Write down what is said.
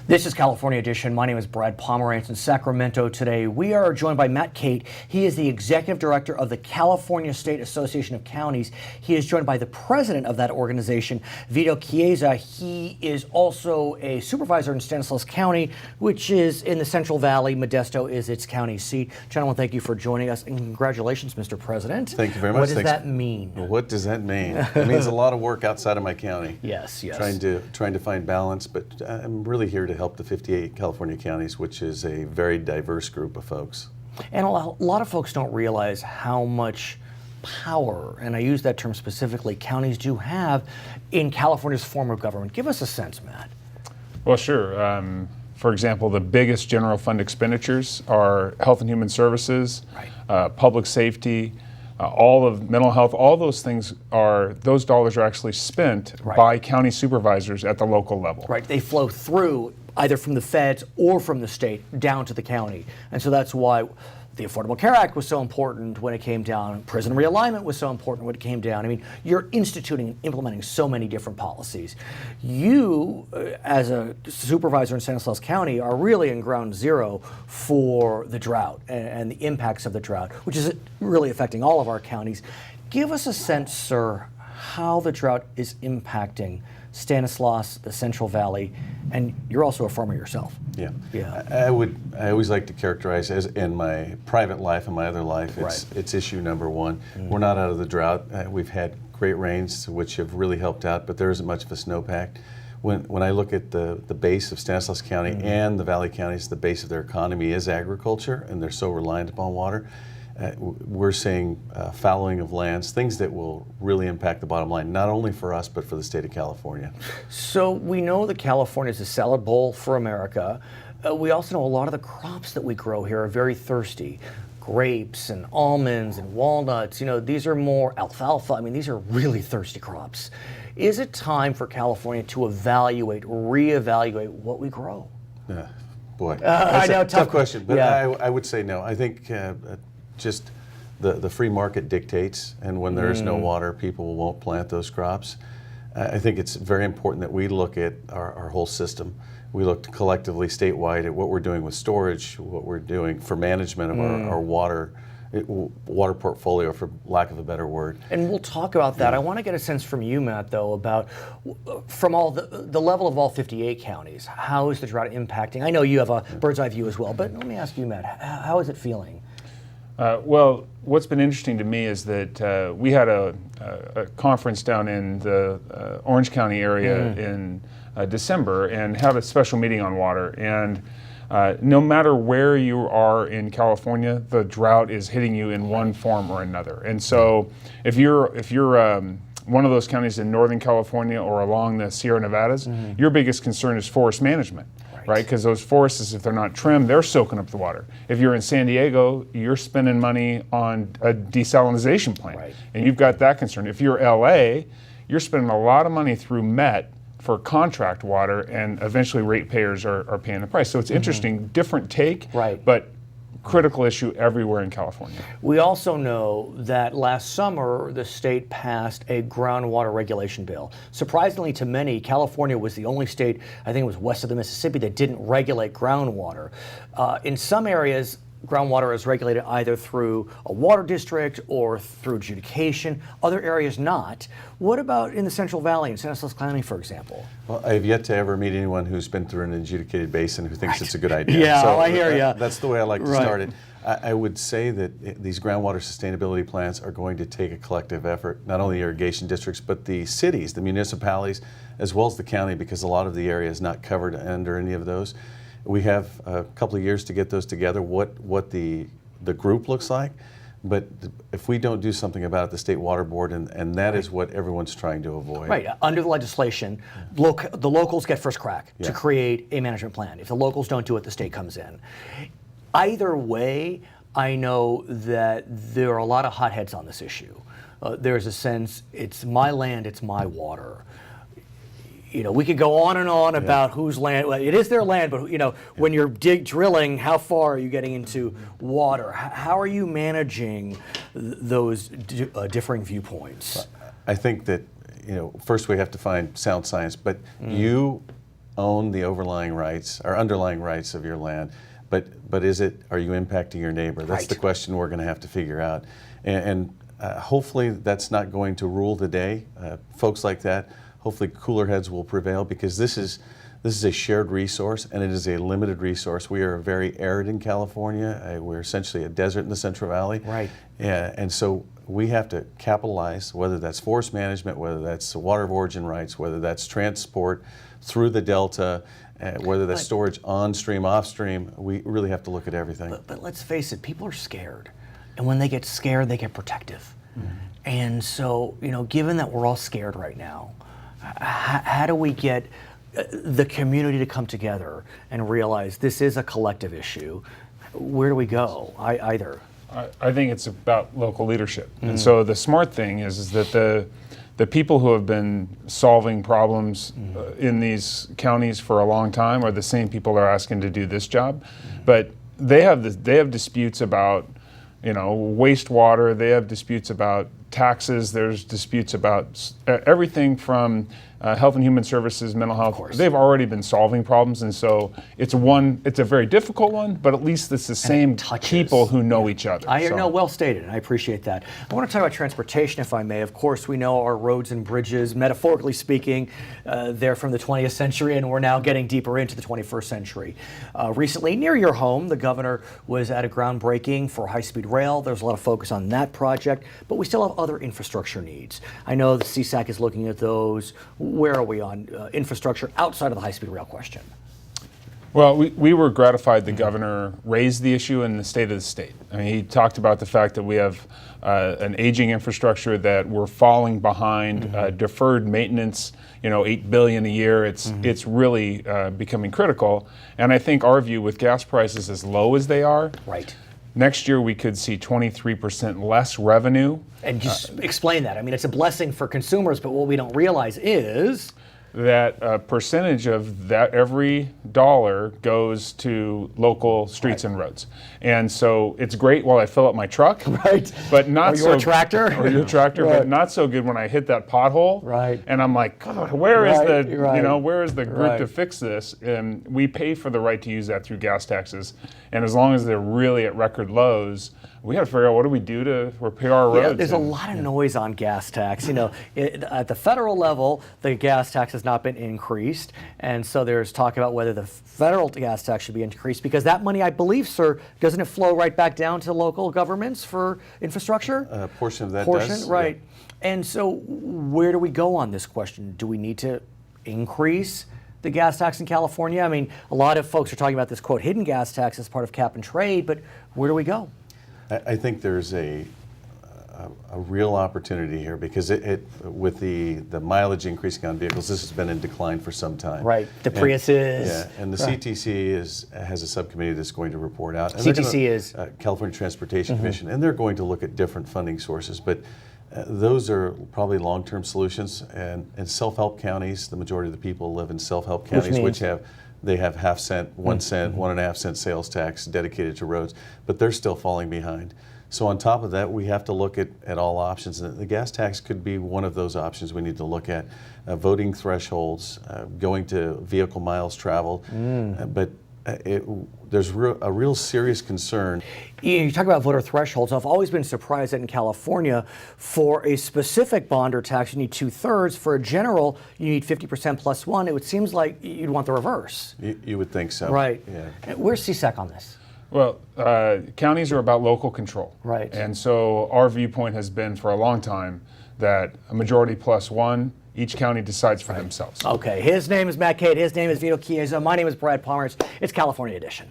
This is California Edition. My name is Brad Pomerance in Sacramento today. We are joined by Matt Cate. He is the Executive Director of the California State Association of Counties. He is joined by the President of that organization, Vito Chiesa. He is also a supervisor in Stanislaus County, which is in the Central Valley. Modesto is its county seat. Gentlemen, thank you for joining us, and congratulations, Mr. President. Thank you very much. What does that mean? What does that mean? It means a lot of work outside of my county. Yes. Trying to find balance, but I'm really here to help the 58 California counties, which is a very diverse group of folks. And a lot of folks don't realize how much power, and I use that term specifically, counties do have in California's form of government. Give us a sense, Matt. Well, sure. For example, the biggest general fund expenditures are health and human services, right. Public safety, all of mental health. All those things those dollars are actually spent right. by county supervisors at the local level. Right, they flow through either from the feds or from the state down to the county. And so that's why the Affordable Care Act was so important when it came down. Prison realignment was so important when it came down. I mean, you're instituting and implementing so many different policies. You, as a supervisor in Stanislaus County, are really in ground zero for the drought and the impacts of the drought, which is really affecting all of our counties. Give us a sense, sir, how the drought is impacting Stanislaus, the Central Valley, and you're also a farmer yourself. Yeah. Yeah. I always like to characterize as in my private life and my other life, Right. it's issue number one. We're not out of the drought. We've had great rains, which have really helped out, but there isn't much of a snowpack. When I look at the base of Stanislaus County and the Valley counties, the base of their economy is agriculture, and they're so reliant upon water. We're seeing fallowing of lands, things that will really impact the bottom line, not only for us, but for the state of California. So we know that California is a salad bowl for America. We also know a lot of the crops that we grow here are very thirsty. Grapes and almonds and walnuts, these are more alfalfa. I mean, these are really thirsty crops. Is it time for California to reevaluate what we grow? Boy, I know, tough question, but yeah. I would say no. I think just the free market dictates, and when there is no water, people won't plant those crops. I think it's very important that we look at our whole system. We look collectively statewide at what we're doing with storage, what we're doing for management of our water portfolio, for lack of a better word. And we'll talk about that. I want to get a sense from you, Matt, though, about from all the level of all 58 counties, how is the drought impacting? I know you have a bird's eye view as well, but let me ask you, Matt, how is it feeling? Well, what's been interesting to me is that we had a conference down in the Orange County area in December and had a special meeting on water. And no matter where you are in California, the drought is hitting you in one form or another. And so if you're one of those counties in Northern California or along the Sierra Nevadas, your biggest concern is forest management. Right, because those forests, if they're not trimmed, they're soaking up the water. If you're in San Diego, you're spending money on a desalination plant, and you've got that concern. If you're LA, you're spending a lot of money through Met for contract water, and eventually ratepayers are paying the price. So it's interesting, different take, but critical issue everywhere in California. We also know that last summer the state passed a groundwater regulation bill. Surprisingly to many, California was the only state, I think it was west of the Mississippi, that didn't regulate groundwater. In some areas, groundwater is regulated either through a water district or through adjudication. Other areas not. What about in the Central Valley, in Stanislaus County, for example? Well, I have yet to ever meet anyone who's been through an adjudicated basin who thinks it's a good idea. Yeah, so I hear you. That's the way I like to start it. I would say that these groundwater sustainability plans are going to take a collective effort, not only irrigation districts, but the cities, the municipalities, as well as the county, because a lot of the area is not covered under any of those. We have a couple of years to get those together, what the group looks like. But if we don't do something about it, the State Water Board, and that is what everyone's trying to avoid. Right. Under the legislation, the locals get first crack to create a management plan. If the locals don't do it, the state comes in. Either way, I know that there are a lot of hotheads on this issue. There's a sense, it's my land, it's my water. We could go on and on about whose land. Well, it is their land, but when you're drilling, how far are you getting into water? How are you managing those differing viewpoints? I think that first we have to find sound science, but you own the overlying rights or underlying rights of your land, but are you impacting your neighbor? That's Right. the question we're going to have to figure out. And hopefully that's not going to rule the day. Folks like that, hopefully cooler heads will prevail, because this is a shared resource, and it is a limited resource. We are very arid in California. We're essentially a desert in the Central Valley. Right. And so we have to capitalize, whether that's forest management, whether that's water of origin rights, whether that's transport through the Delta, whether that's storage on stream, off stream. We really have to look at everything. But let's face it, people are scared. And when they get scared, they get protective. And so, given that we're all scared right now, how do we get the community to come together and realize this is a collective issue? Where do we go? I think it's about local leadership. And so the smart thing is that the people who have been solving problems in these counties for a long time are the same people that are asking to do this job. But they have disputes about wastewater. They have disputes about taxes. There's disputes about everything from health and human services, mental health. They've already been solving problems, and so it's a very difficult one, but at least it's the same people who know each other. Well stated, and I appreciate that. I want to talk about transportation, if I may. Of course, we know our roads and bridges, metaphorically speaking, they're from the 20th century, and we're now getting deeper into the 21st century. Recently, near your home, the governor was at a groundbreaking for high-speed rail. There's a lot of focus on that project, but we still have other infrastructure needs. I know the CSAC is looking at those. Where are we on infrastructure outside of the high-speed rail question? Well, we were gratified the governor raised the issue in the State of the State. I mean, he talked about the fact that we have an aging infrastructure, that we're falling behind, deferred maintenance, $8 billion a year. It's really becoming critical. And I think our view, with gas prices as low as they are, right, next year we could see 23% less revenue. And just explain that. I mean, it's a blessing for consumers, but what we don't realize is that a percentage of that every dollar goes to local streets and roads. And so it's great while I fill up my truck, right, but not or your tractor, but not so good when I hit that pothole. Right. And I'm like, God, where is the group to fix this? And we pay for the right to use that through gas taxes. And as long as they're really at record lows, we got to figure out what do we do to repair our roads. There's a lot of noise on gas tax. At the federal level, the gas tax has not been increased, and so there's talk about whether the federal gas tax should be increased, because that money, I believe, sir, doesn't it flow right back down to local governments for infrastructure? A portion of that does. Right. Yeah. And so where do we go on this question? Do we need to increase the gas tax in California? I mean, a lot of folks are talking about this, quote, hidden gas tax as part of cap and trade, but where do we go? I think there's a real opportunity here, because with the mileage increasing on vehicles, this has been in decline for some time. Right, the Priuses. Yeah, and the CTC has a subcommittee that's going to report out. And CTC is? California Transportation Commission, and they're going to look at different funding sources, but those are probably long-term solutions. And in self-help counties, the majority of the people live in self-help counties, which have half cent, 1 cent, 1.5 cent sales tax dedicated to roads, but they're still falling behind. So on top of that, we have to look at all options, and the gas tax could be one of those options we need to look at. Voting thresholds, going to vehicle miles traveled, but there's a real serious concern. You talk about voter thresholds. I've always been surprised that in California, for a specific bond or tax, you need 2/3. For a general, you need 50% plus one. It seems like you'd want the reverse. You would think so. Right. Yeah. Where's CSAC on this? Well, counties are about local control. Right. And so our viewpoint has been for a long time that a majority plus one, each county decides for themselves. Okay. His name is Matt Cate. His name is Vito Chiesa. My name is Brad Pomerance. It's California Edition.